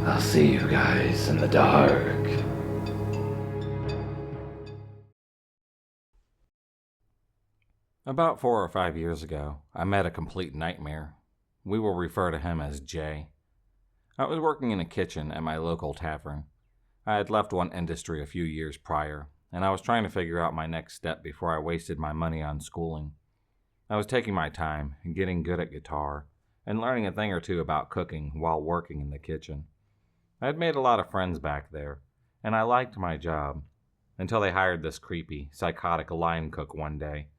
I'll see you guys in the dark. About 4 or 5 years ago, I met a complete nightmare. We will refer to him as Jay. I was working in a kitchen at my local tavern. I had left one industry a few years prior, and I was trying to figure out my next step before I wasted my money on schooling. I was taking my time and getting good at guitar and learning a thing or two about cooking while working in the kitchen. I had made a lot of friends back there, and I liked my job, until they hired this creepy, psychotic line cook one day.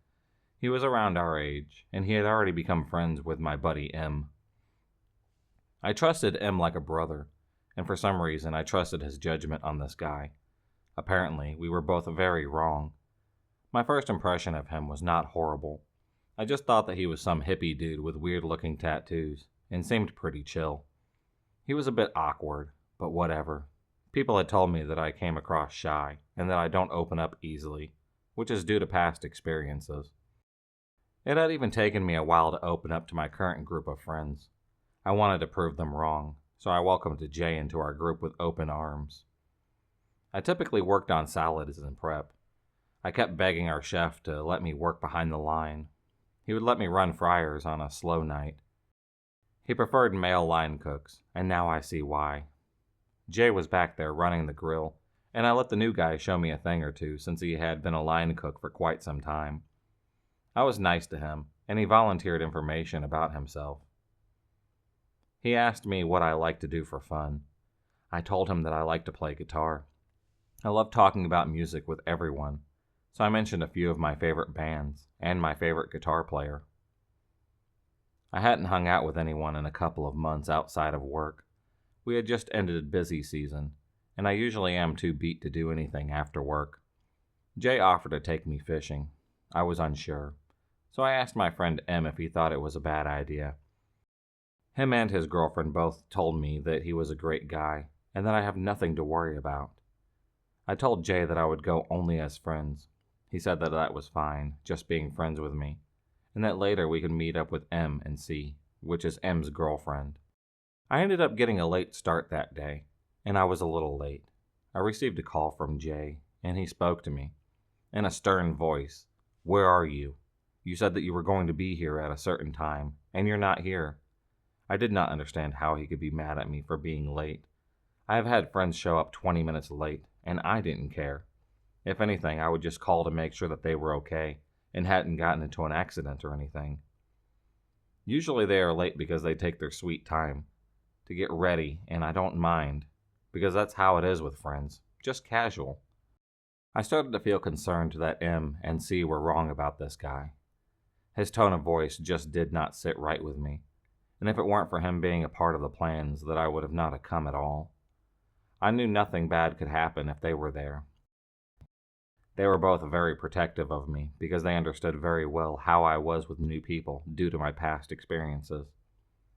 He was around our age, and he had already become friends with my buddy M. I trusted M like a brother, and for some reason I trusted his judgment on this guy. Apparently, we were both very wrong. My first impression of him was not horrible. I just thought that he was some hippie dude with weird-looking tattoos, and seemed pretty chill. He was a bit awkward, but whatever. People had told me that I came across shy, and that I don't open up easily, which is due to past experiences. It had even taken me a while to open up to my current group of friends. I wanted to prove them wrong, so I welcomed Jay into our group with open arms. I typically worked on salads and prep. I kept begging our chef to let me work behind the line. He would let me run fryers on a slow night. He preferred male line cooks, and now I see why. Jay was back there running the grill, and I let the new guy show me a thing or two since he had been a line cook for quite some time. I was nice to him, and he volunteered information about himself. He asked me what I like to do for fun. I told him that I like to play guitar. I love talking about music with everyone, so I mentioned a few of my favorite bands and my favorite guitar player. I hadn't hung out with anyone in a couple of months outside of work. We had just ended busy season, and I usually am too beat to do anything after work. Jay offered to take me fishing. I was unsure, so I asked my friend M if he thought it was a bad idea. Him and his girlfriend both told me that he was a great guy, and that I have nothing to worry about. I told Jay that I would go only as friends. He said that that was fine, just being friends with me, and that later we could meet up with M and C, which is M's girlfriend. I ended up getting a late start that day, and I was a little late. I received a call from Jay, and he spoke to me. In a stern voice, "Where are you? You said that you were going to be here at a certain time, and you're not here." I did not understand how he could be mad at me for being late. I have had friends show up 20 minutes late, and I didn't care. If anything, I would just call to make sure that they were okay, and hadn't gotten into an accident or anything. Usually they are late because they take their sweet time to get ready, and I don't mind, because that's how it is with friends, just casual. I started to feel concerned that M and C were wrong about this guy. His tone of voice just did not sit right with me, and if it weren't for him being a part of the plans, that I would have not come at all. I knew nothing bad could happen if they were there. They were both very protective of me because they understood very well how I was with new people due to my past experiences.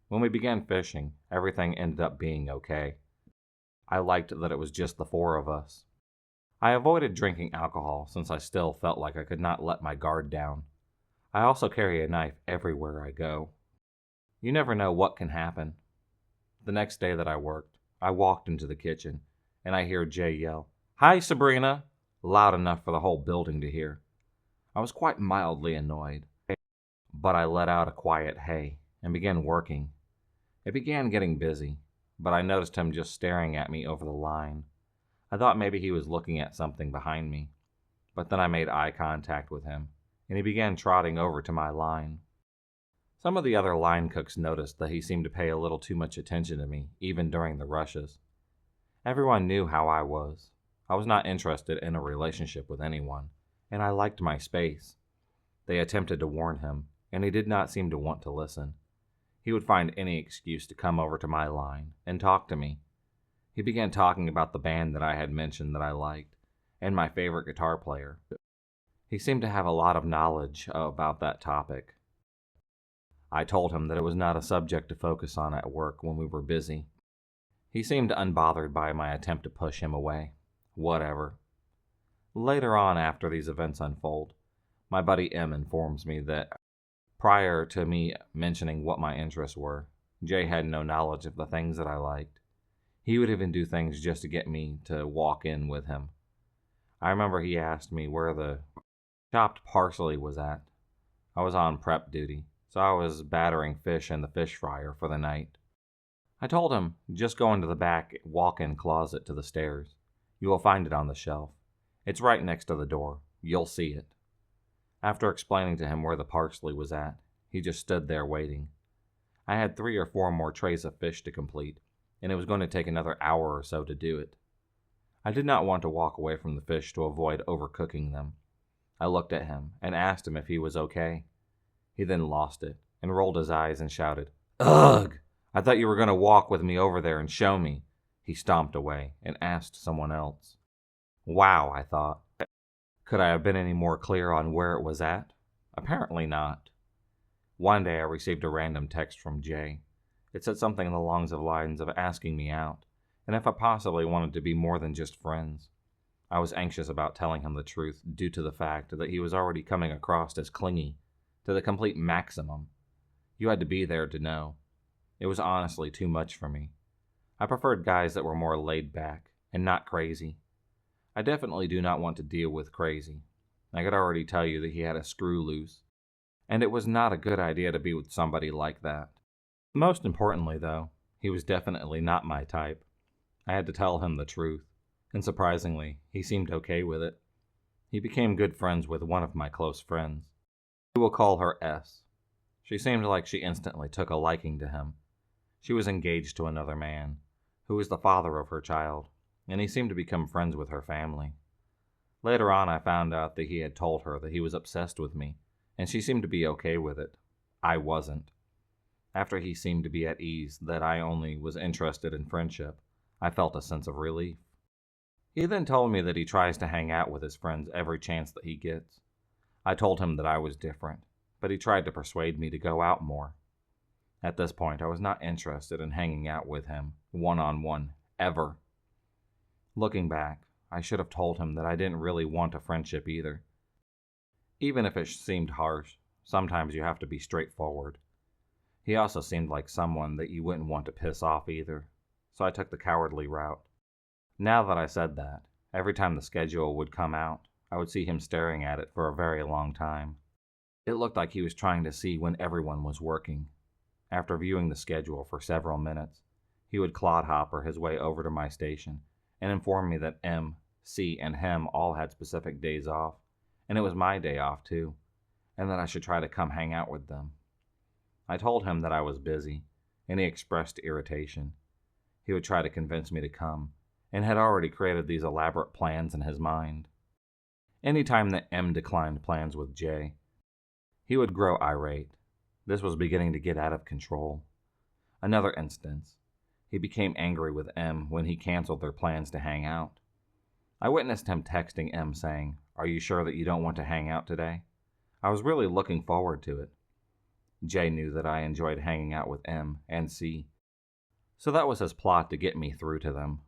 When we began fishing, everything ended up being okay. I liked that it was just the four of us. I avoided drinking alcohol since I still felt like I could not let my guard down. I also carry a knife everywhere I go. You never know what can happen. The next day that I worked, I walked into the kitchen, and I hear Jay yell, "Hi, Sabrina!" loud enough for the whole building to hear. I was quite mildly annoyed, but I let out a quiet hey and began working. It began getting busy, but I noticed him just staring at me over the line. I thought maybe he was looking at something behind me, but then I made eye contact with him, and he began trotting over to my line. Some of the other line cooks noticed that he seemed to pay a little too much attention to me, even during the rushes. Everyone knew how I was. I was not interested in a relationship with anyone, and I liked my space. They attempted to warn him, and he did not seem to want to listen. He would find any excuse to come over to my line and talk to me. He began talking about the band that I had mentioned that I liked, and my favorite guitar player. He seemed to have a lot of knowledge about that topic. I told him that it was not a subject to focus on at work when we were busy. He seemed unbothered by my attempt to push him away. Whatever. Later on, after these events unfold, my buddy M informs me that prior to me mentioning what my interests were, Jay had no knowledge of the things that I liked. He would even do things just to get me to walk in with him. I remember he asked me where the chopped parsley was at. I was on prep duty, so I was battering fish in the fish fryer for the night. I told him, just go into the back walk-in closet to the stairs. You will find it on the shelf. It's right next to the door. You'll see it. After explaining to him where the parsley was at, he just stood there waiting. I had 3 or 4 more trays of fish to complete, and it was going to take another hour or so to do it. I did not want to walk away from the fish to avoid overcooking them. I looked at him and asked him if he was okay. He then lost it and rolled his eyes and shouted, "Ugh! I thought you were going to walk with me over there and show me." He stomped away and asked someone else. Wow, I thought. Could I have been any more clear on where it was at? Apparently not. One day I received a random text from Jay. It said something along the lines of asking me out, and if I possibly wanted to be more than just friends. I was anxious about telling him the truth due to the fact that he was already coming across as clingy, to the complete maximum. You had to be there to know. It was honestly too much for me. I preferred guys that were more laid back and not crazy. I definitely do not want to deal with crazy. I could already tell you that he had a screw loose, and it was not a good idea to be with somebody like that. Most importantly, though, he was definitely not my type. I had to tell him the truth, and surprisingly, he seemed okay with it. He became good friends with one of my close friends. We will call her S. She seemed like she instantly took a liking to him. She was engaged to another man, who was the father of her child, and he seemed to become friends with her family. Later on, I found out that he had told her that he was obsessed with me, and she seemed to be okay with it. I wasn't. After he seemed to be at ease that I only was interested in friendship, I felt a sense of relief. He then told me that he tries to hang out with his friends every chance that he gets. I told him that I was different, but he tried to persuade me to go out more. At this point, I was not interested in hanging out with him, one-on-one, ever. Looking back, I should have told him that I didn't really want a friendship either. Even if it seemed harsh, sometimes you have to be straightforward. He also seemed like someone that you wouldn't want to piss off either, so I took the cowardly route. Now that I said that, every time the schedule would come out, I would see him staring at it for a very long time. It looked like he was trying to see when everyone was working. After viewing the schedule for several minutes, he would clodhopper his way over to my station and inform me that M, C, and him all had specific days off, and it was my day off too, and that I should try to come hang out with them. I told him that I was busy, and he expressed irritation. He would try to convince me to come, and had already created these elaborate plans in his mind. Anytime that M declined plans with J, he would grow irate. This was beginning to get out of control. Another instance, he became angry with M when he canceled their plans to hang out. I witnessed him texting M saying, "Are you sure that you don't want to hang out today? I was really looking forward to it." J knew that I enjoyed hanging out with M and C, so that was his plot to get me through to them.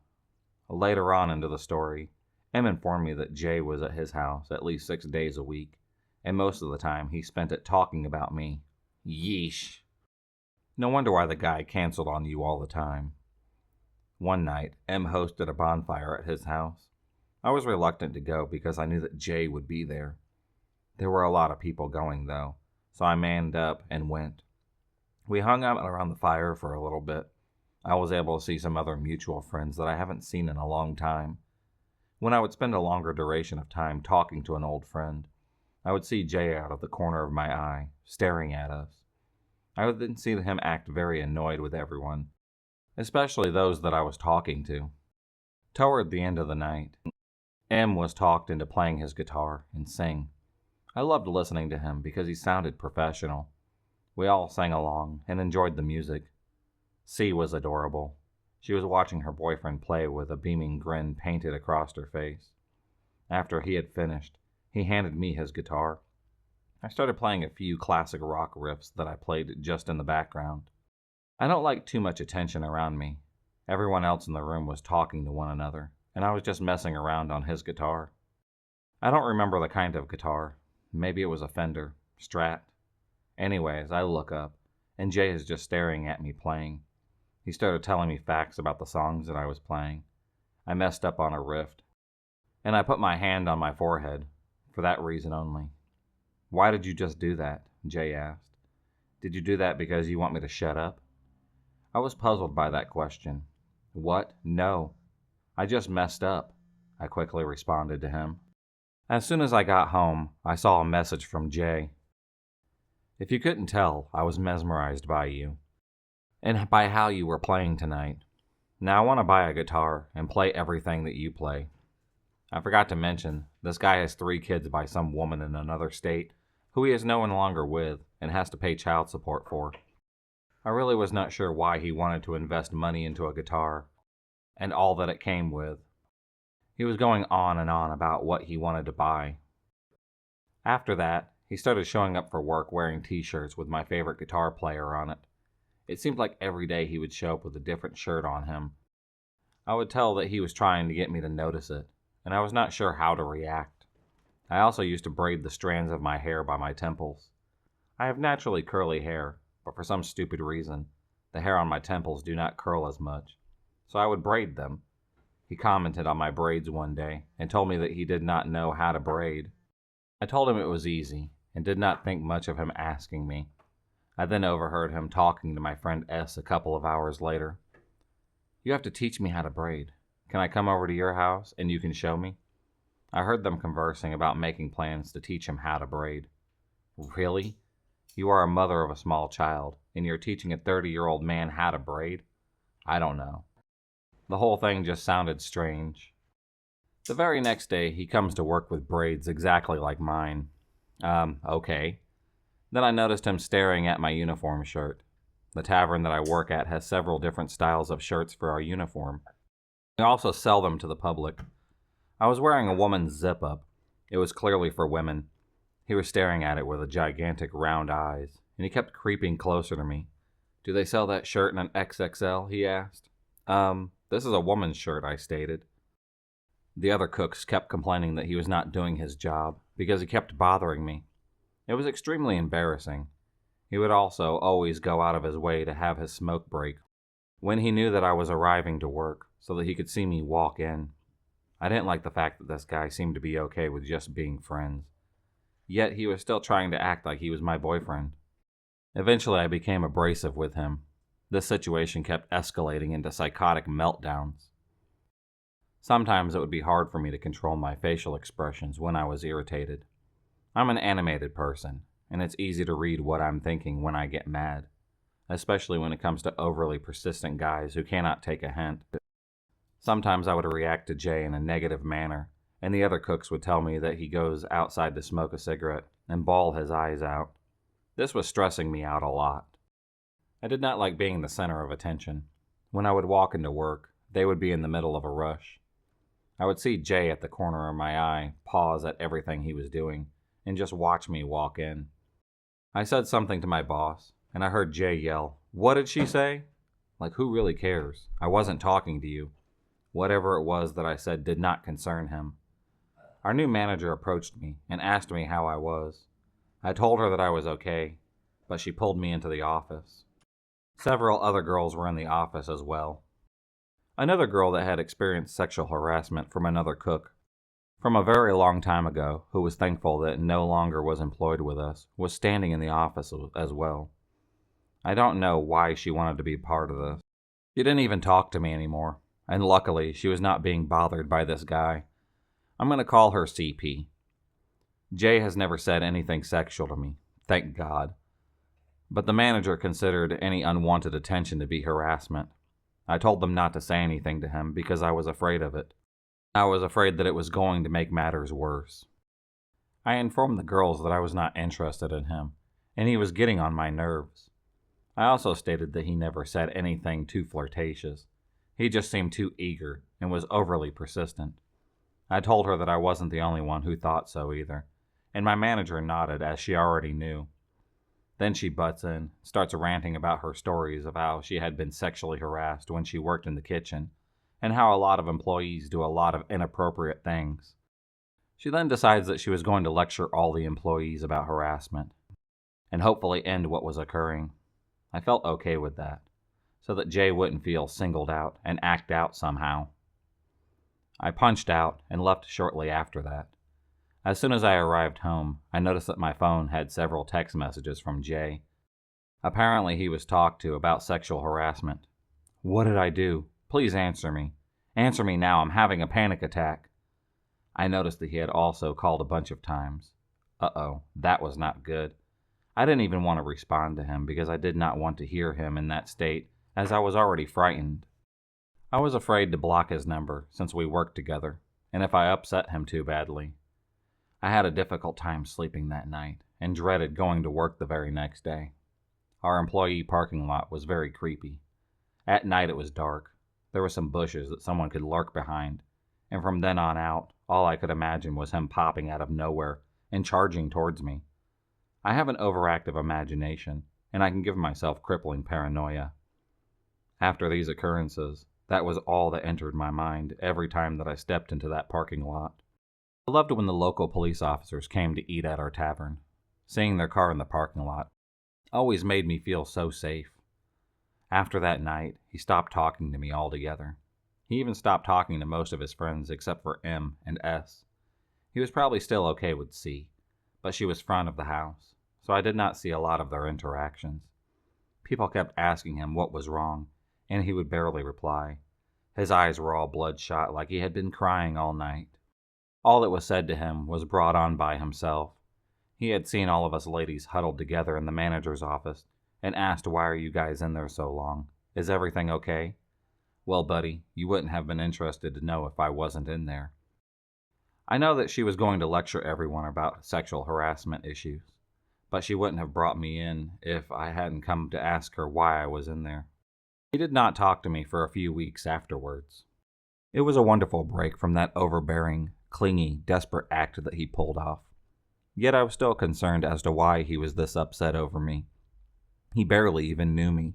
Later on into the story, M informed me that J was at his house at least 6 days a week, and most of the time he spent it talking about me. Yeesh. No wonder why the guy canceled on you all the time. One night, M hosted a bonfire at his house. I was reluctant to go because I knew that J would be there. There were a lot of people going, though, so I manned up and went. We hung out around the fire for a little bit. I was able to see some other mutual friends that I haven't seen in a long time. When I would spend a longer duration of time talking to an old friend, I would see Jay out of the corner of my eye, staring at us. I would then see him act very annoyed with everyone, especially those that I was talking to. Toward the end of the night, M was talked into playing his guitar and sing. I loved listening to him because he sounded professional. We all sang along and enjoyed the music. C was adorable. She was watching her boyfriend play with a beaming grin painted across her face. After he had finished, he handed me his guitar. I started playing a few classic rock riffs that I played just in the background. I don't like too much attention around me. Everyone else in the room was talking to one another, and I was just messing around on his guitar. I don't remember the kind of guitar. Maybe it was a Fender, Strat. Anyways, I look up, and Jay is just staring at me playing. He started telling me facts about the songs that I was playing. I messed up on a riff, and I put my hand on my forehead, for that reason only. "Why did you just do that?" Jay asked. "Did you do that because you want me to shut up?" I was puzzled by that question. "What? No. I just messed up," I quickly responded to him. As soon as I got home, I saw a message from Jay. "If you couldn't tell, I was mesmerized by you, and by how you were playing tonight. Now I want to buy a guitar and play everything that you play. I forgot to mention, this guy has 3 kids by some woman in another state who he is no longer with and has to pay child support for. I really was not sure why he wanted to invest money into a guitar and all that it came with. He was going on and on about what he wanted to buy. After that, he started showing up for work wearing t-shirts with my favorite guitar player on it. It seemed like every day he would show up with a different shirt on him. I would tell that he was trying to get me to notice it, and I was not sure how to react. I also used to braid the strands of my hair by my temples. I have naturally curly hair, but for some stupid reason, the hair on my temples do not curl as much, so I would braid them. He commented on my braids one day and told me that he did not know how to braid. I told him it was easy and did not think much of him asking me. I then overheard him talking to my friend S a couple of hours later. "You have to teach me how to braid. Can I come over to your house and you can show me?" I heard them conversing about making plans to teach him how to braid. "Really? You are a mother of a small child, and you're teaching a 30-year-old man how to braid? I don't know." The whole thing just sounded strange. The very next day, he comes to work with braids exactly like mine. Okay. Then I noticed him staring at my uniform shirt. The tavern that I work at has several different styles of shirts for our uniform. We also sell them to the public. I was wearing a woman's zip-up. It was clearly for women. He was staring at it with gigantic round eyes, and he kept creeping closer to me. "Do they sell that shirt in an XXL?" he asked. This is a woman's shirt," I stated. The other cooks kept complaining that he was not doing his job because he kept bothering me. It was extremely embarrassing. He would also always go out of his way to have his smoke break when he knew that I was arriving to work so that he could see me walk in. I didn't like the fact that this guy seemed to be okay with just being friends. Yet he was still trying to act like he was my boyfriend. Eventually I became abrasive with him. This situation kept escalating into psychotic meltdowns. Sometimes it would be hard for me to control my facial expressions when I was irritated. I'm an animated person, and it's easy to read what I'm thinking when I get mad, especially when it comes to overly persistent guys who cannot take a hint. Sometimes I would react to Jay in a negative manner, and the other cooks would tell me that he goes outside to smoke a cigarette and bawl his eyes out. This was stressing me out a lot. I did not like being the center of attention. When I would walk into work, they would be in the middle of a rush. I would see Jay at the corner of my eye pause at everything he was doing and just watch me walk in. I said something to my boss, and I heard Jay yell, "What did she say?" Like, who really cares? I wasn't talking to you. Whatever it was that I said did not concern him. Our new manager approached me and asked me how I was. I told her that I was okay, but she pulled me into the office. Several other girls were in the office as well. Another girl that had experienced sexual harassment from another cook from a very long time ago, who was thankful that no longer was employed with us, was standing in the office as well. I don't know why she wanted to be part of this. She didn't even talk to me anymore, and luckily she was not being bothered by this guy. I'm going to call her CP. Jay has never said anything sexual to me, thank God. But the manager considered any unwanted attention to be harassment. I told them not to say anything to him because I was afraid of it. I was afraid that it was going to make matters worse. I informed the girls that I was not interested in him, and he was getting on my nerves. I also stated that he never said anything too flirtatious. He just seemed too eager and was overly persistent. I told her that I wasn't the only one who thought so either, and my manager nodded as she already knew. Then she butts in, starts ranting about her stories of how she had been sexually harassed when she worked in the kitchen, and how a lot of employees do a lot of inappropriate things. She then decides that she was going to lecture all the employees about harassment, and hopefully end what was occurring. I felt okay with that. so that Jay wouldn't feel singled out and act out somehow. I punched out and left shortly after that. As soon as I arrived home, I noticed that my phone had several text messages from Jay. Apparently he was talked to about sexual harassment. What did I do? Please answer me. Answer me now, I'm having a panic attack. I noticed that he had also called a bunch of times. Uh-oh, that was not good. I didn't even want to respond to him because I did not want to hear him in that state, as I was already frightened. I was afraid to block his number since we worked together, and if I upset him too badly. I had a difficult time sleeping that night and dreaded going to work the very next day. Our employee parking lot was very creepy. At night it was dark. There were some bushes that someone could lurk behind, and from then on out, all I could imagine was him popping out of nowhere and charging towards me. I have an overactive imagination, and I can give myself crippling paranoia. After these occurrences, that was all that entered my mind every time that I stepped into that parking lot. I loved when the local police officers came to eat at our tavern. Seeing their car in the parking lot always made me feel so safe. After that night, he stopped talking to me altogether. He even stopped talking to most of his friends except for M and S. He was probably still okay with C, but she was front of the house, so I did not see a lot of their interactions. People kept asking him what was wrong, and he would barely reply. His eyes were all bloodshot like he had been crying all night. All that was said to him was brought on by himself. He had seen all of us ladies huddled together in the manager's office and asked, "Why are you guys in there so long? Is everything okay?" Well, buddy, you wouldn't have been interested to know if I wasn't in there. I know that she was going to lecture everyone about sexual harassment issues, but she wouldn't have brought me in if I hadn't come to ask her why I was in there. He did not talk to me for a few weeks afterwards. It was a wonderful break from that overbearing, clingy, desperate act that he pulled off. Yet I was still concerned as to why he was this upset over me. He barely even knew me.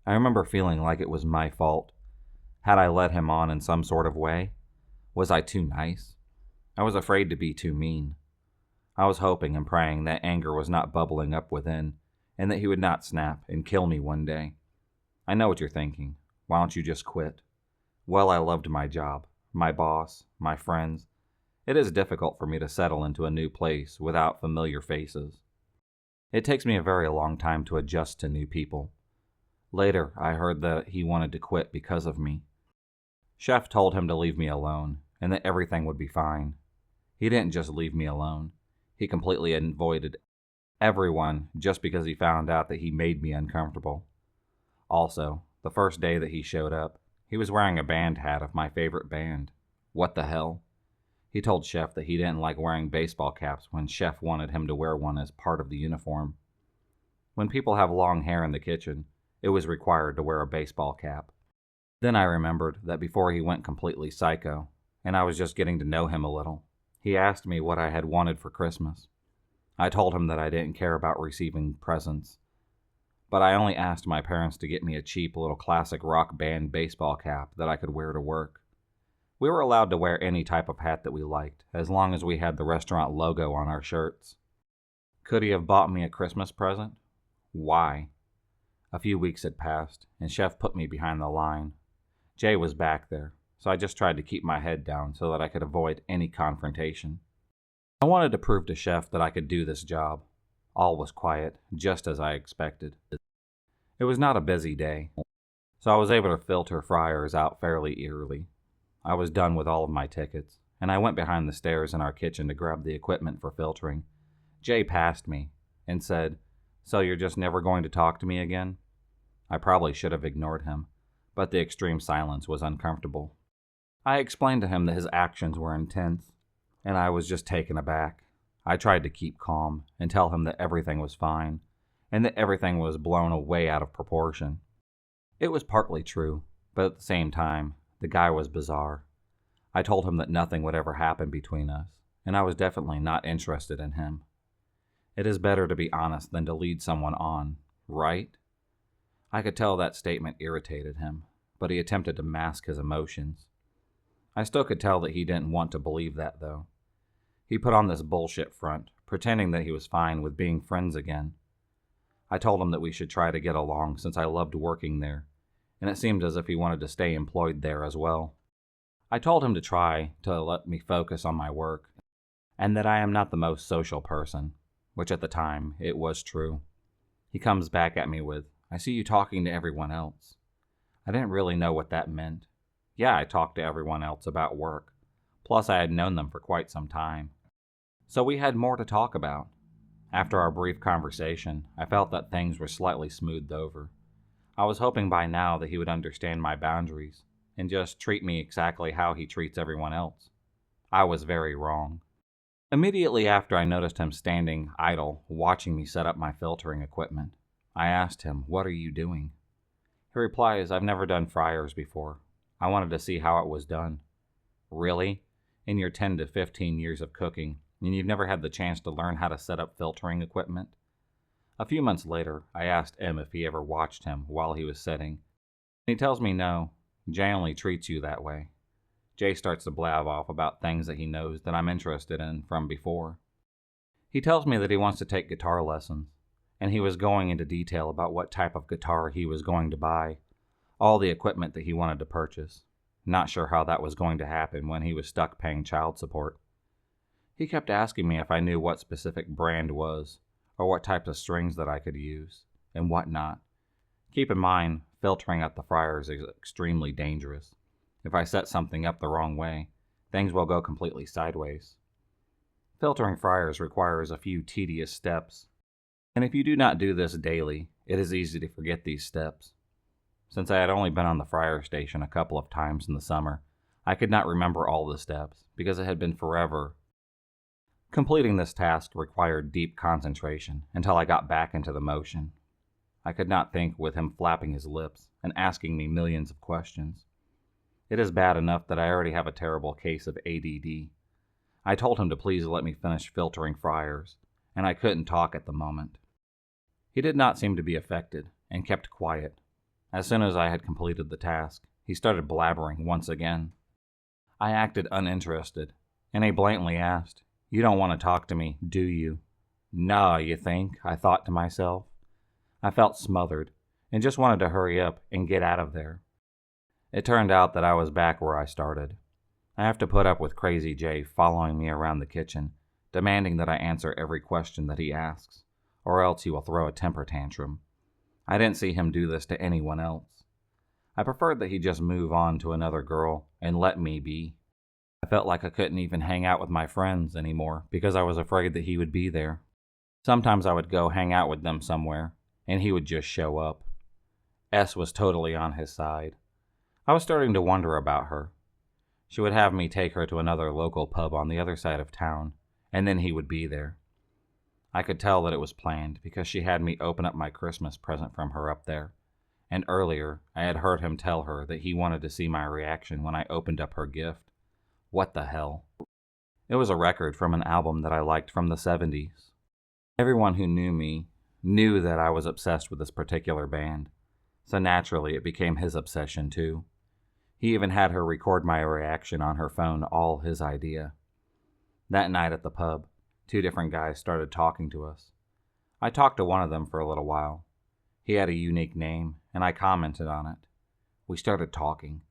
I remember feeling like it was my fault. Had I led him on in some sort of way? Was I too nice? I was afraid to be too mean. I was hoping and praying that anger was not bubbling up within, and that he would not snap and kill me one day. I know what you're thinking. Why don't you just quit? Well, I loved my job, my boss, my friends. It is difficult for me to settle into a new place without familiar faces. It takes me a very long time to adjust to new people. Later, I heard that he wanted to quit because of me. Chef told him to leave me alone, and that everything would be fine. He didn't just leave me alone. He completely avoided everyone just because he found out that he made me uncomfortable. Also, the first day that he showed up, he was wearing a band hat of my favorite band. What the hell? He told Chef that he didn't like wearing baseball caps when Chef wanted him to wear one as part of the uniform. When people have long hair in the kitchen, it was required to wear a baseball cap. Then I remembered that before he went completely psycho, and I was just getting to know him a little, he asked me what I had wanted for Christmas. I told him that I didn't care about receiving presents, but I only asked my parents to get me a cheap little classic rock band baseball cap that I could wear to work. We were allowed to wear any type of hat that we liked, as long as we had the restaurant logo on our shirts. Could he have bought me a Christmas present? Why? A few weeks had passed, and Chef put me behind the line. Jay was back there, so I just tried to keep my head down so that I could avoid any confrontation. I wanted to prove to Chef that I could do this job. All was quiet, just as I expected. It was not a busy day, so I was able to filter fryers out fairly early. I was done with all of my tickets, and I went behind the stairs in our kitchen to grab the equipment for filtering. Jay passed me and said, "So you're just never going to talk to me again?" I probably should have ignored him, but the extreme silence was uncomfortable. I explained to him that his actions were intense, and I was just taken aback. I tried to keep calm and tell him that everything was fine, and that everything was blown way out of proportion. It was partly true, but at the same time, the guy was bizarre. I told him that nothing would ever happen between us, and I was definitely not interested in him. It is better to be honest than to lead someone on, right? I could tell that statement irritated him, but he attempted to mask his emotions. I still could tell that he didn't want to believe that, though. He put on this bullshit front, pretending that he was fine with being friends again. I told him that we should try to get along since I loved working there, and it seemed as if he wanted to stay employed there as well. I told him to try to let me focus on my work, and that I am not the most social person, which at the time, it was true. He comes back at me with, "I see you talking to everyone else." I didn't really know what that meant. Yeah, I talked to everyone else about work, plus I had known them for quite some time. So we had more to talk about. After our brief conversation, I felt that things were slightly smoothed over. I was hoping by now that he would understand my boundaries and just treat me exactly how he treats everyone else. I was very wrong. Immediately after I noticed him standing idle, watching me set up my filtering equipment, I asked him, "What are you doing?" He replies, "I've never done fryers before. I wanted to see how it was done." Really? In your 10 to 15 years of cooking, and you've never had the chance to learn how to set up filtering equipment? A few months later, I asked M if he ever watched him while he was setting. He tells me no, Jay only treats you that way. Jay starts to blab off about things that he knows that I'm interested in from before. He tells me that he wants to take guitar lessons, and he was going into detail about what type of guitar he was going to buy, all the equipment that he wanted to purchase. Not sure how that was going to happen when he was stuck paying child support. He kept asking me if I knew what specific brand was, or what types of strings that I could use, and what not. Keep in mind, filtering at the fryers is extremely dangerous. If I set something up the wrong way, things will go completely sideways. Filtering fryers requires a few tedious steps, and if you do not do this daily, it is easy to forget these steps. Since I had only been on the fryer station a couple of times in the summer, I could not remember all the steps because it had been forever. Completing this task required deep concentration until I got back into the motion. I could not think with him flapping his lips and asking me millions of questions. It is bad enough that I already have a terrible case of ADD. I told him to please let me finish filtering fryers, and I couldn't talk at the moment. He did not seem to be affected and kept quiet. As soon as I had completed the task, he started blabbering once again. I acted uninterested, and he blatantly asked, "You don't want to talk to me, do you?" "Nah, you think," I thought to myself. I felt smothered, and just wanted to hurry up and get out of there. It turned out that I was back where I started. I have to put up with Crazy Jay following me around the kitchen, demanding that I answer every question that he asks, or else he will throw a temper tantrum. I didn't see him do this to anyone else. I preferred that he just move on to another girl and let me be. I felt like I couldn't even hang out with my friends anymore because I was afraid that he would be there. Sometimes I would go hang out with them somewhere, and he would just show up. S was totally on his side. I was starting to wonder about her. She would have me take her to another local pub on the other side of town, and then he would be there. I could tell that it was planned because she had me open up my Christmas present from her up there, and earlier I had heard him tell her that he wanted to see my reaction when I opened up her gift. What the hell? It was a record from an album that I liked from the 70s. Everyone who knew me knew that I was obsessed with this particular band, so naturally it became his obsession too. He even had her record my reaction on her phone, all his idea. That night at the pub, 2 different guys started talking to us. I talked to one of them for a little while. He had a unique name, and I commented on it. We started talking.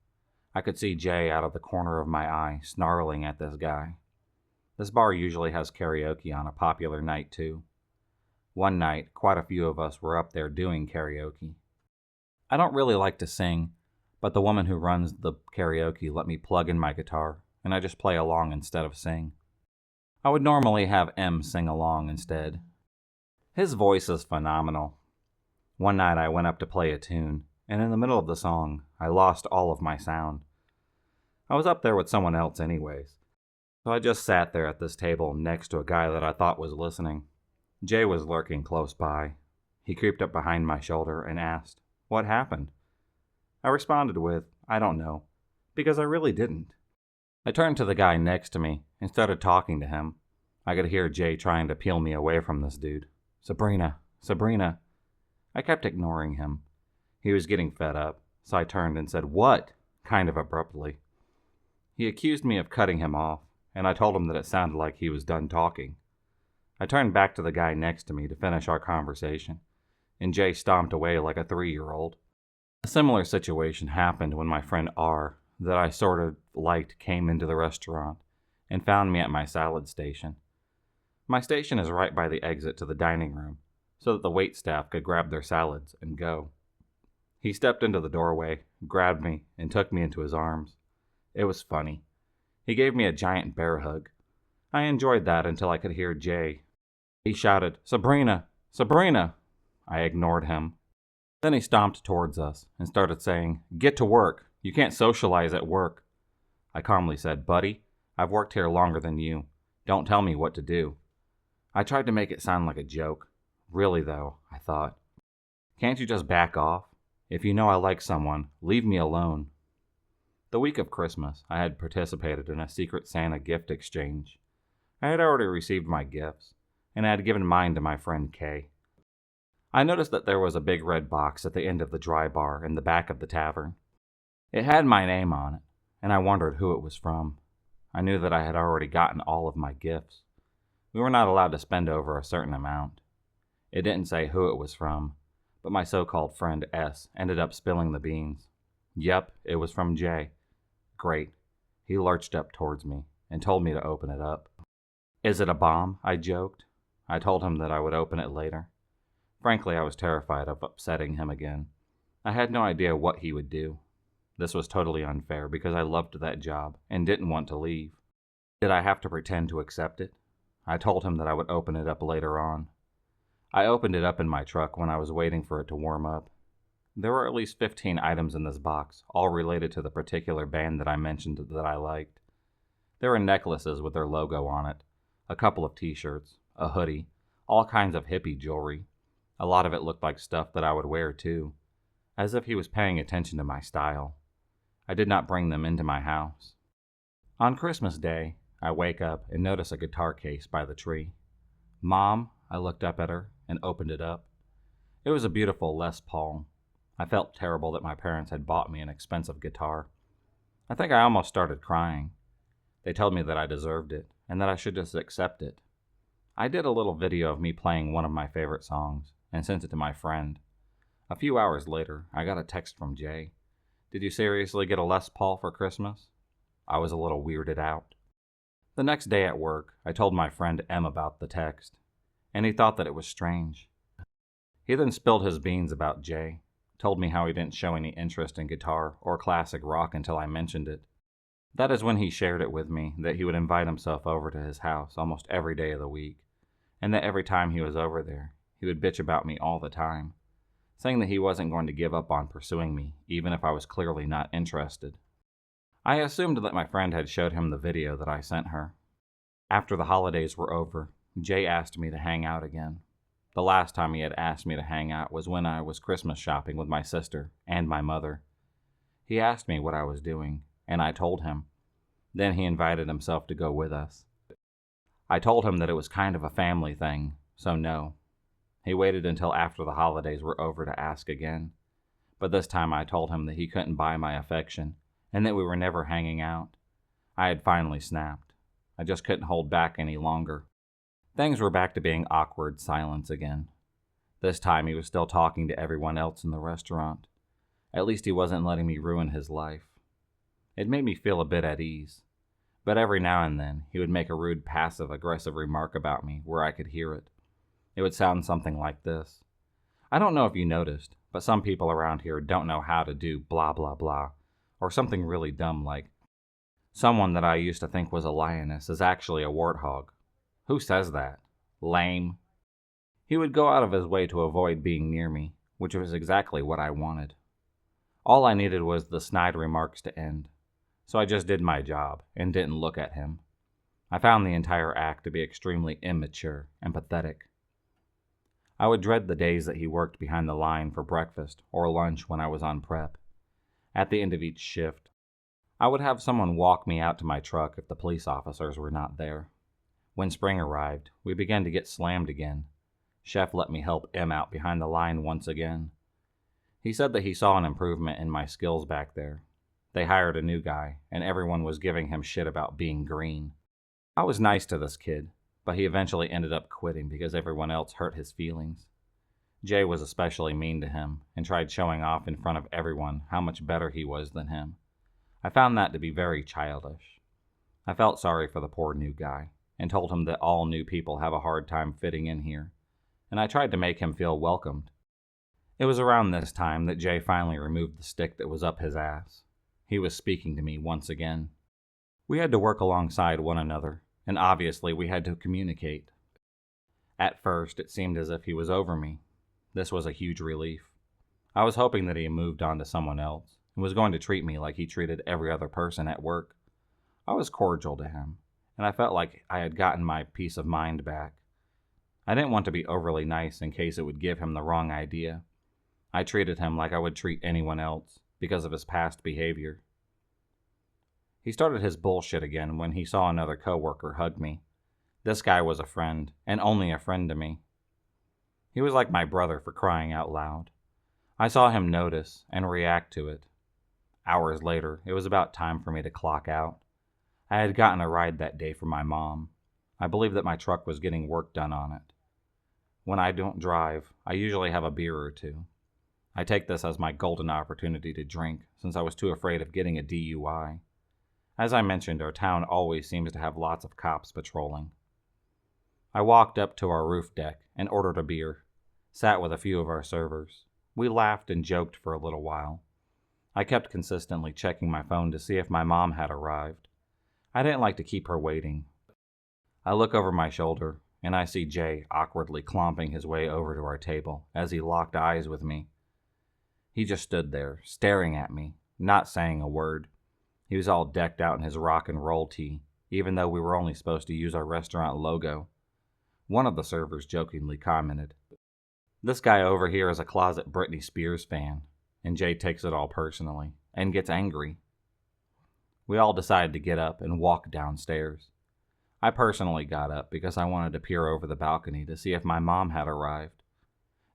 I could see Jay out of the corner of my eye, snarling at this guy. This bar usually has karaoke on a popular night too. One night, quite a few of us were up there doing karaoke. I don't really like to sing, but the woman who runs the karaoke let me plug in my guitar, and I just play along instead of sing. I would normally have M sing along instead. His voice is phenomenal. One night I went up to play a tune, and in the middle of the song, I lost all of my sound. I was up there with someone else anyways, so I just sat there at this table next to a guy that I thought was listening. Jay was lurking close by. He creeped up behind my shoulder and asked, "What happened?" I responded with, "I don't know," because I really didn't. I turned to the guy next to me and started talking to him. I could hear Jay trying to peel me away from this dude. "Sabrina, Sabrina." I kept ignoring him. He was getting fed up, so I turned and said, "What?" kind of abruptly. He accused me of cutting him off, and I told him that it sounded like he was done talking. I turned back to the guy next to me to finish our conversation. and Jay stomped away like a 3-year-old. A similar situation happened when my friend R, that I sort of liked, came into the restaurant and found me at my salad station. My station is right by the exit to the dining room, so that the wait staff could grab their salads and go. He stepped into the doorway, grabbed me, and took me into his arms. It was funny. He gave me a giant bear hug. I enjoyed that until I could hear Jay. He shouted, "Sabrina! Sabrina!" I ignored him. Then he stomped towards us and started saying, "Get to work. You can't socialize at work." I calmly said, "Buddy, I've worked here longer than you. Don't tell me what to do." I tried to make it sound like a joke. Really, though, I thought, can't you just back off? If you know I like someone, leave me alone. The week of Christmas, I had participated in a Secret Santa gift exchange. I had already received my gifts, and I had given mine to my friend Kay. I noticed that there was a big red box at the end of the dry bar in the back of the tavern. It had my name on it, and I wondered who it was from. I knew that I had already gotten all of my gifts. We were not allowed to spend over a certain amount. It didn't say who it was from, but my so-called friend S ended up spilling the beans. Yep, it was from Jay. Great. He lurched up towards me and told me to open it up. "Is it a bomb?" I joked. I told him that I would open it later. Frankly, I was terrified of upsetting him again. I had no idea what he would do. This was totally unfair because I loved that job and didn't want to leave. Did I have to pretend to accept it? I told him that I would open it up later on. I opened it up in my truck when I was waiting for it to warm up. There were at least 15 items in this box, all related to the particular band that I mentioned that I liked. There were necklaces with their logo on it, a couple of t-shirts, a hoodie, all kinds of hippie jewelry. A lot of it looked like stuff that I would wear too, as if he was paying attention to my style. I did not bring them into my house. On Christmas Day, I wake up and notice a guitar case by the tree. "Mom," I looked up at her and opened it up. It was a beautiful Les Paul. I felt terrible that my parents had bought me an expensive guitar. I think I almost started crying. They told me that I deserved it and that I should just accept it. I did a little video of me playing one of my favorite songs and sent it to my friend. A few hours later, I got a text from Jay. "Did you seriously get a Les Paul for Christmas?" I was a little weirded out. The next day at work, I told my friend M about the text, and he thought that it was strange. He then spilled his beans about Jay, told me how he didn't show any interest in guitar or classic rock until I mentioned it. That is when he shared it with me that he would invite himself over to his house almost every day of the week, and that every time he was over there, he would bitch about me all the time, saying that he wasn't going to give up on pursuing me, even if I was clearly not interested. I assumed that my friend had showed him the video that I sent her. After the holidays were over, Jay asked me to hang out again. The last time he had asked me to hang out was when I was Christmas shopping with my sister and my mother. He asked me what I was doing, and I told him. Then he invited himself to go with us. I told him that it was kind of a family thing, so no. He waited until after the holidays were over to ask again, but this time I told him that he couldn't buy my affection and that we were never hanging out. I had finally snapped. I just couldn't hold back any longer. Things were back to being awkward silence again. This time he was still talking to everyone else in the restaurant. At least he wasn't letting me ruin his life. It made me feel a bit at ease, but every now and then he would make a rude passive-aggressive remark about me where I could hear it. It would sound something like this. I don't know if you noticed, but some people around here don't know how to do blah blah blah, or something really dumb like, "Someone that I used to think was a lioness is actually a warthog. Who says that? Lame." He would go out of his way to avoid being near me, which was exactly what I wanted. All I needed was the snide remarks to end, so I just did my job and didn't look at him. I found the entire act to be extremely immature and pathetic. I would dread the days that he worked behind the line for breakfast or lunch when I was on prep. At the end of each shift, I would have someone walk me out to my truck if the police officers were not there. When spring arrived, we began to get slammed again. Chef let me help M out behind the line once again. He said that he saw an improvement in my skills back there. They hired a new guy, and everyone was giving him shit about being green. I was nice to this kid, but he eventually ended up quitting because everyone else hurt his feelings. Jay was especially mean to him and tried showing off in front of everyone how much better he was than him. I found that to be very childish. I felt sorry for the poor new guy and told him that all new people have a hard time fitting in here, and I tried to make him feel welcomed. It was around this time that Jay finally removed the stick that was up his ass. He was speaking to me once again. We had to work alongside one another, and obviously we had to communicate. At first, it seemed as if he was over me. This was a huge relief. I was hoping that he had moved on to someone else and was going to treat me like he treated every other person at work. I was cordial to him, and I felt like I had gotten my peace of mind back. I didn't want to be overly nice in case it would give him the wrong idea. I treated him like I would treat anyone else because of his past behavior. He started his bullshit again when he saw another coworker hug me. This guy was a friend, and only a friend to me. He was like my brother, for crying out loud. I saw him notice and react to it. Hours later, it was about time for me to clock out. I had gotten a ride that day from my mom. I believe that my truck was getting work done on it. When I don't drive, I usually have a beer or two. I take this as my golden opportunity to drink, since I was too afraid of getting a DUI. As I mentioned, our town always seems to have lots of cops patrolling. I walked up to our roof deck and ordered a beer, sat with a few of our servers. We laughed and joked for a little while. I kept consistently checking my phone to see if my mom had arrived. I didn't like to keep her waiting. I look over my shoulder, and I see Jay awkwardly clomping his way over to our table as he locked eyes with me. He just stood there, staring at me, not saying a word. He was all decked out in his rock and roll tee, even though we were only supposed to use our restaurant logo. One of the servers jokingly commented, "This guy over here is a closet Britney Spears fan," and Jay takes it all personally and gets angry. We all decided to get up and walk downstairs. I personally got up because I wanted to peer over the balcony to see if my mom had arrived.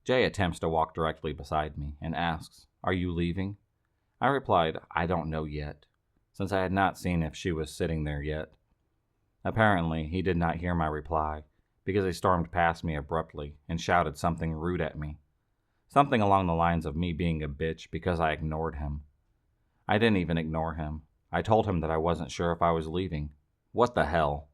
Jay attempts to walk directly beside me and asks, "Are you leaving?" I replied, "I don't know yet," since I had not seen if she was sitting there yet. Apparently, he did not hear my reply, because he stormed past me abruptly and shouted something rude at me. Something along the lines of me being a bitch because I ignored him. I didn't even ignore him. I told him that I wasn't sure if I was leaving. What the hell?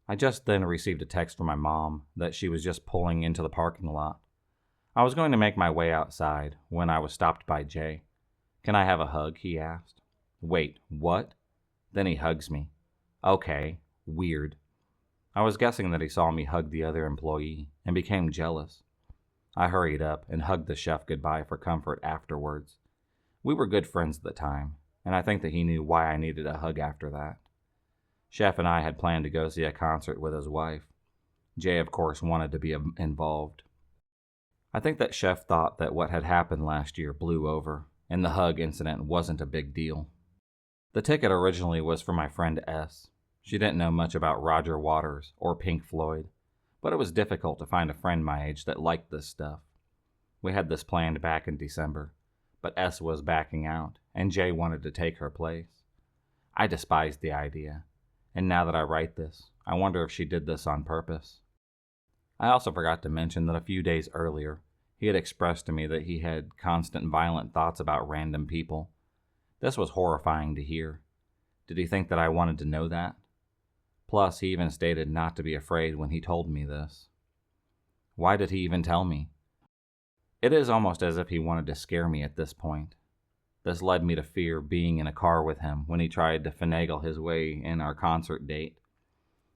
I just then received a text from my mom that she was just pulling into the parking lot. I was going to make my way outside when I was stopped by Jay. "Can I have a hug?" he asked. Wait, what? Then he hugs me. Okay, weird. I was guessing that he saw me hug the other employee and became jealous. I hurried up and hugged the chef goodbye for comfort afterwards. We were good friends at the time, and I think that he knew why I needed a hug after that. Chef and I had planned to go see a concert with his wife. Jay, of course, wanted to be involved. I think that Chef thought that what had happened last year blew over, and the hug incident wasn't a big deal. The ticket originally was for my friend S. She didn't know much about Roger Waters or Pink Floyd, but it was difficult to find a friend my age that liked this stuff. We had this planned back in December, but S was backing out, and Jay wanted to take her place. I despised the idea, and now that I write this, I wonder if she did this on purpose. I also forgot to mention that a few days earlier, he had expressed to me that he had constant violent thoughts about random people. This was horrifying to hear. Did he think that I wanted to know that? Plus, he even stated not to be afraid when he told me this. Why did he even tell me? It is almost as if he wanted to scare me at this point. This led me to fear being in a car with him when he tried to finagle his way in our concert date.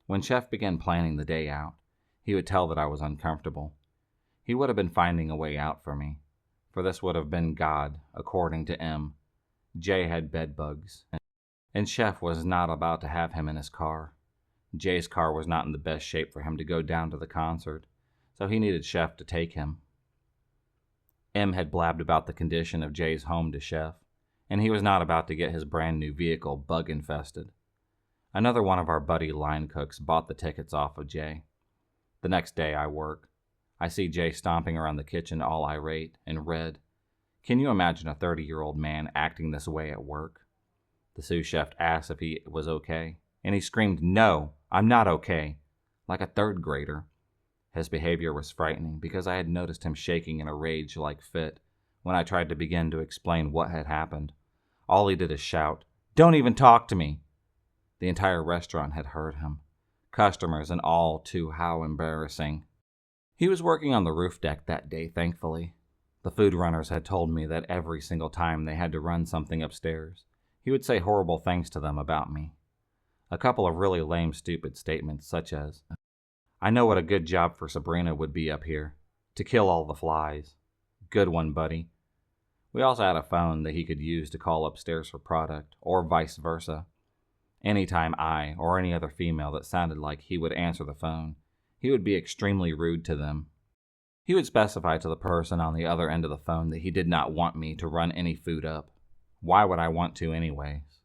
When Chef began planning the day out, he would tell that I was uncomfortable. He would have been finding a way out for me, for this would have been God, according to M. Jay had bed bugs, and Chef was not about to have him in his car. Jay's car was not in the best shape for him to go down to the concert, so he needed Chef to take him. M had blabbed about the condition of Jay's home to Chef, and he was not about to get his brand new vehicle bug-infested. Another one of our buddy line cooks bought the tickets off of Jay. The next day I work. I see Jay stomping around the kitchen all irate and red. Can you imagine a 30-year-old man acting this way at work? The sous chef asked if he was okay, and he screamed, "No, I'm not okay," like a third grader. His behavior was frightening because I had noticed him shaking in a rage-like fit when I tried to begin to explain what had happened. All he did is shout, "Don't even talk to me!" The entire restaurant had heard him. Customers and all, too, how embarrassing. He was working on the roof deck that day, thankfully. The food runners had told me that every single time they had to run something upstairs, he would say horrible things to them about me. A couple of really lame, stupid statements, such as, "I know what a good job for Sabrina would be up here. To kill all the flies. Good one, buddy." We also had a phone that he could use to call upstairs for product, or vice versa. Anytime I, or any other female that sounded like he would answer the phone, he would be extremely rude to them. He would specify to the person on the other end of the phone that he did not want me to run any food up. Why would I want to anyways?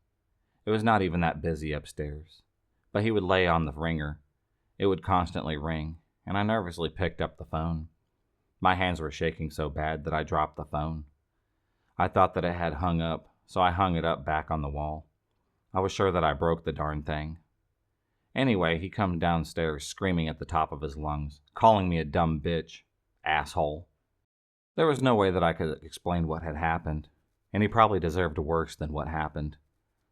It was not even that busy upstairs. But he would lay on the ringer. It would constantly ring, and I nervously picked up the phone. My hands were shaking so bad that I dropped the phone. I thought that it had hung up, so I hung it up back on the wall. I was sure that I broke the darn thing. Anyway, he comes downstairs screaming at the top of his lungs, calling me a dumb bitch. Asshole. There was no way that I could explain what had happened, and he probably deserved worse than what happened.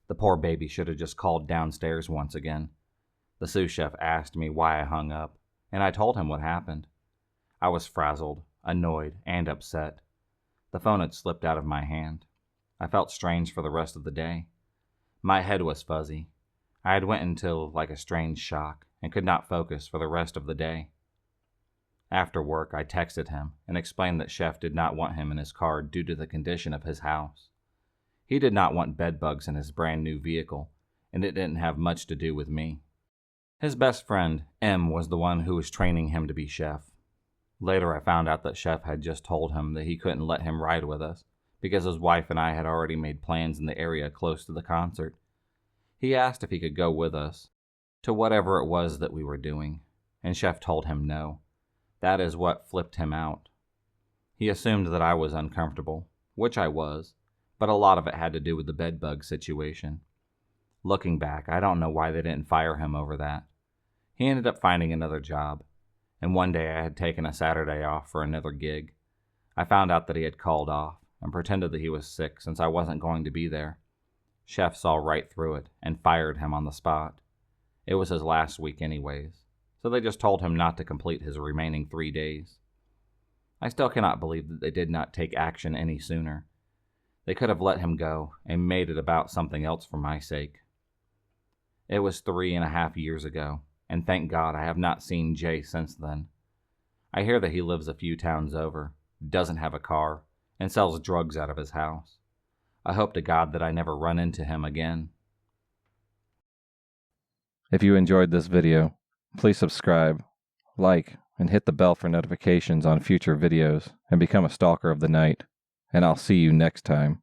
The poor baby should have just called downstairs once again. The sous chef asked me why I hung up, and I told him what happened. I was frazzled, annoyed, and upset. The phone had slipped out of my hand. I felt strange for the rest of the day. My head was fuzzy. I had went into like a strange shock and could not focus for the rest of the day. After work, I texted him and explained that Chef did not want him in his car due to the condition of his house. He did not want bed bugs in his brand new vehicle, and it didn't have much to do with me. His best friend, M, was the one who was training him to be Chef. Later, I found out that Chef had just told him that he couldn't let him ride with us because his wife and I had already made plans in the area close to the concert. He asked if he could go with us to whatever it was that we were doing, and Chef told him no. That is what flipped him out. He assumed that I was uncomfortable, which I was, but a lot of it had to do with the bedbug situation. Looking back, I don't know why they didn't fire him over that. He ended up finding another job, and one day I had taken a Saturday off for another gig. I found out that he had called off and pretended that he was sick since I wasn't going to be there. Chef saw right through it and fired him on the spot. It was his last week anyways, so they just told him not to complete his remaining 3 days. I still cannot believe that they did not take action any sooner. They could have let him go and made it about something else for my sake. It was 3.5 years ago, and thank God I have not seen Jay since then. I hear that he lives a few towns over, doesn't have a car, and sells drugs out of his house. I hope to God that I never run into him again. If you enjoyed this video, please subscribe, like, and hit the bell for notifications on future videos and become a stalker of the night. And I'll see you next time.